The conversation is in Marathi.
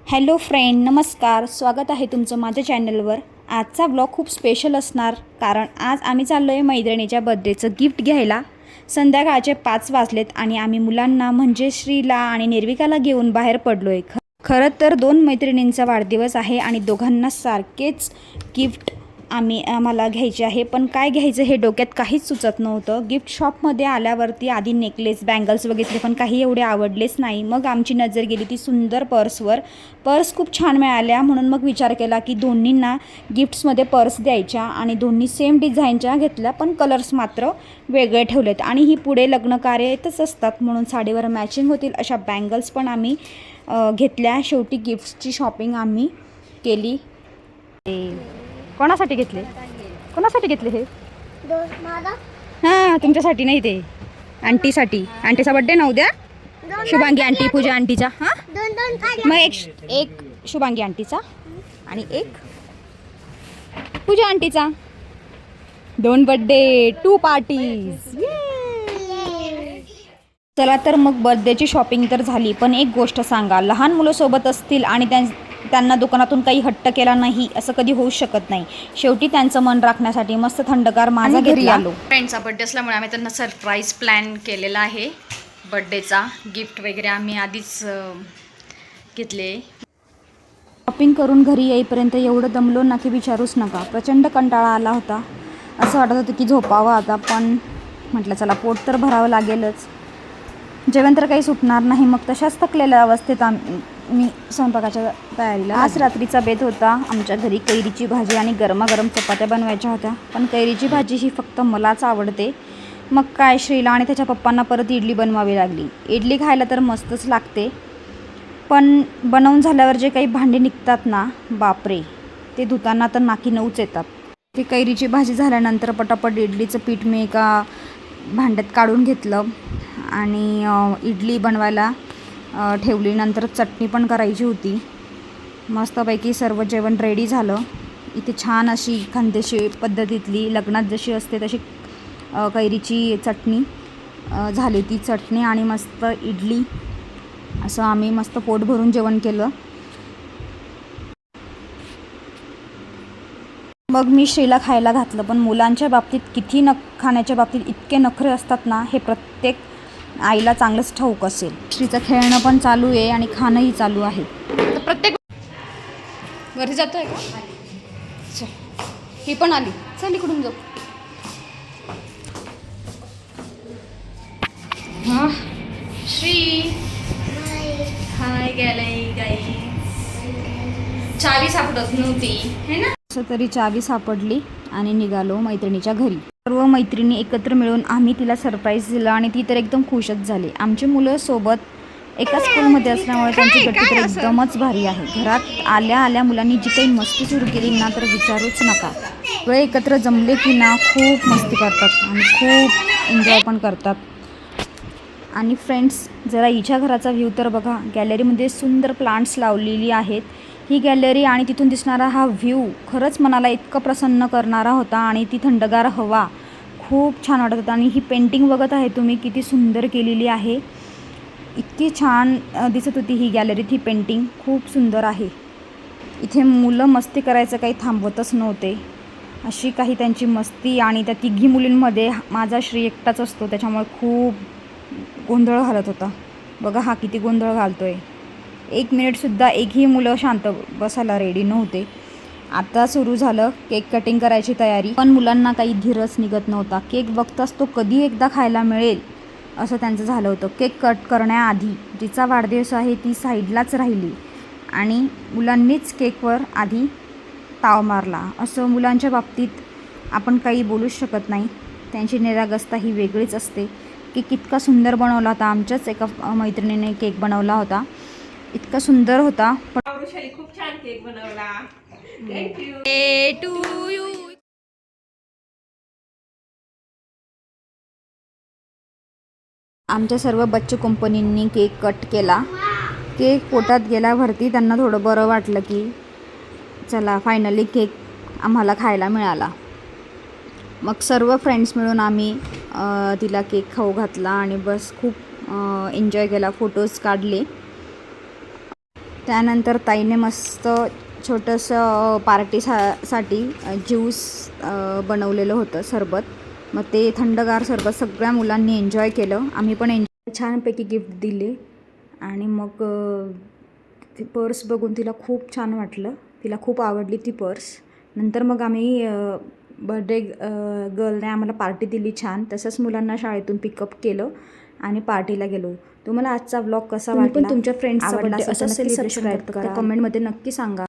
हॅलो फ्रेंड, नमस्कार. स्वागत आहे तुमचं माझ्या चॅनलवर. आजचा ब्लॉग खूप स्पेशल असणार कारण आज आम्ही चाललो आहे मैत्रिणीच्या बर्थडेचं गिफ्ट घ्यायला. संध्याकाळचे 5 वाजलेत आणि आम्ही मुलांना म्हणजे श्रीला आणि निर्विकाला घेऊन बाहेर पडलो आहे. खरं तर 2 मैत्रिणींचा वाढदिवस आहे आणि दोघांना सारखेच गिफ्ट आम्हाला घ्यायचे आहे. पण काय घ्यायचं हे डोक्यात काहीच सुचत नव्हतं. गिफ्ट शॉपमध्ये आल्यावरती आधी नेकलेस बँगल्स बघितले पण काही एवढे आवडलेच नाही. मग आमची नजर गेली ती सुंदर पर्सवर. पर्स खूप छान मिळाल्या म्हणून मग विचार केला की दोन्हींना गिफ्ट्समध्ये पर्स द्यायच्या आणि दोन्ही सेम डिझाईनच्या घेतल्या पण कलर्स मात्र वेगळे ठेवलेत. आणि ही पुढे लग्न कार्य येतच असतात म्हणून साडीवर मॅचिंग होतील अशा बँगल्स पण आम्ही घेतल्या. शेवटी गिफ्ट्सची शॉपिंग आम्ही केली. कोणासाठी घेतले हे? हां, तुमच्यासाठी नाही, ते आंटीसाठी. आंटीचा बड्डे ना उद्या. शुभांगी आंटी, पूजा आंटीचा. हां, मग एक शुभांगी आंटीचा आणि एक पूजा आंटीचा. 2 बड्डे, 2 पार्टीज. चला तर मग बर्थडेची शॉपिंग तर झाली पण एक गोष्ट सांगा, लहान मुलं सोबत असतील आणि त्यांना दुकानातून काही हट्ट केला नाही असं कधी होऊ शकत नाही. शेवटी त्यांचं मन राखण्यासाठी मस्त थंडगार माझा घरी आलो. फ्रेंडचा बड्डे असल्यामुळे आम्ही त्यांना सरप्राईज प्लॅन केलेला आहे बड्डेचा. गिफ्ट वगैरे आम्ही आधीच घेतले. शॉपिंग करून घरी येईपर्यंत एवढं दमलो ना की विचारूच नका. प्रचंड कंटाळा आला होता. असं वाटत होतं की झोपावं आता, पण म्हटलं चला पोट तर भरावं लागेलच. जेवण तर काही सुटणार नाही. मग तशाच थकलेल्या अवस्थेत मी स्वयंपाकाच्या तयारीला. आज रात्रीचा बेत होता आमच्या घरी. कैरीची भाजी आणि गरमागरम चपात्या बनवायच्या होत्या. पण कैरीची भाजी ही फक्त मलाच आवडते. मग काय, श्रीला आणि त्याच्या पप्पांना परत इडली बनवावी लागली. इडली खायला तर मस्तच लागते पण बनवून झाल्यावर जे काही भांडे निघतात ना, बापरे, ते धुताना तर नाकी नऊच येतात. ते कैरीची भाजी झाल्यानंतर पटापट इडलीचं पीठ मी एका भांड्यात काढून घेतलं आणि इडली बनवायला ठेवली. नंतर चटणी पण करायची होती. मस्तपैकी सर्व जेवण रेडी झालं. इथे छान अशी खानदेशी पद्धतीतली लग्नात जशी असते तशी कैरीची चटणी झाली. ती चटणी आणि मस्त इडली असं आम्ही मस्त पोट भरून जेवण केलं. मग मी श्रीला खायला घातलं. पण मुलांच्या बाबतीत किती खाण्याच्या बाबतीत इतके नखरे असतात ना, हे प्रत्येक आईला चांगलंच ठाऊक असेल. श्रीचं खेळणं पण चालू आहे आणि खाणंही चालू आहे. तर प्रत्येक वरती जातोय का? चल, ही पण आली. चल इकडून जाऊ. हां, श्री हाय गेलंय गाई. चावी सापडत नव्हती है ना. असं तरी चावी सापडली आणि निघालो मैत्रिणीच्या घरी. सर्व मैत्रिणी एकत्र मिळून आम्ही तिला सरप्राईज दिला आणि ती तर एकदम खुशच झाली. आमची मुलं सोबत एका स्कूलमध्ये असल्यामुळे त्यांची गट्टी तर एकदमच भारी आहे. घरात आल्या मुलांनी जी काही मस्ती सुरू केली ना तर विचारूच नका. सगळे एकत्र जमले की ना खूप मस्ती करतात आणि खूप एन्जॉय पण करतात. आणि फ्रेंड्स, जरा हिच्या घराचा व्ह्यू तर बघा. गॅलरीमध्ये सुंदर प्लांट्स लावलेली आहेत. ही गॅलरी आणि तिथून दिसणारा हा व्ह्यू खरंच मनाला इतकं प्रसन्न करणारा होता. आणि ती थंडगार हवा खूप छान वाटत होता. आणि ही पेंटिंग बघत आहे तुम्ही, किती सुंदर केलेली आहे. इतकी छान दिसत होती ही गॅलरीत. ही पेंटिंग खूप सुंदर आहे. इथे मुलं मस्ती करायचं काही थांबवतच नव्हते. अशी काही त्यांची मस्ती. आणि त्या तिघी मुलींमध्ये माझा श्री एकटाच असतो त्याच्यामुळे खूप गोंधळ घालत होता. बघा हा किती गोंधळ घालतोय. 1 मिनिटसुद्धा एकही मुलं शांत बसायला रेडी नव्हते. आता सुरू झालं केक कटिंग करायची तयारी. पण मुलांना काही धीरच निघत नव्हता. केक बघताच तो कधी एकदा खायला मिळेल असं त्यांचं झालं होतं. केक कट करण्याआधी जिचा वाढदिवस आहे ती साईडलाच राहिली आणि मुलांनीच केकवर आधी ताव मारला. असं मुलांच्या बाबतीत आपण काही बोलूच शकत नाही. त्यांची निरागसता ही वेगळीच असते. केक इतका सुंदर बनवला होता. आमच्याच एका मैत्रिणीने केक बनवला होता. इतका सुंदर होता. खूप छान केक बनवला. थँक्यू. To you. आमच्या सर्व बच्चू कंपनींनी केक कट केला. केक पोटात गेल्यावरती त्यांना थोडं बरं वाटलं की चला फायनली केक आम्हाला खायला मिळाला. मग सर्व फ्रेंड्स मिळून आम्ही तिला केक खाऊ घातला आणि बस खूप एन्जॉय केला. फोटोज काढले. त्यानंतर ताईने मस्त छोटंसं पार्टीसाठी ज्यूस बनवलेलं होतं सरबत. मग ते थंडगार सरबत सगळ्या मुलांनी एन्जॉय केलं. आम्ही पण छानपैकी गिफ्ट दिले. आणि मग ती पर्स बघून तिला खूप छान वाटलं. तिला खूप आवडली ती पर्स. नंतर मग आम्ही बर्थडे गर्लने आम्हाला पार्टी दिली छान. तसंच मुलांना शाळेतून पिकअप केलं आणि पार्टीला गेलो. तुम्हाला आजचा व्लॉग कसा वाटला? तुमच्या फ्रेंड्सचा बर्थडे असं सेलिब्रेशन करा, कमेंटमध्ये नक्की सांगा.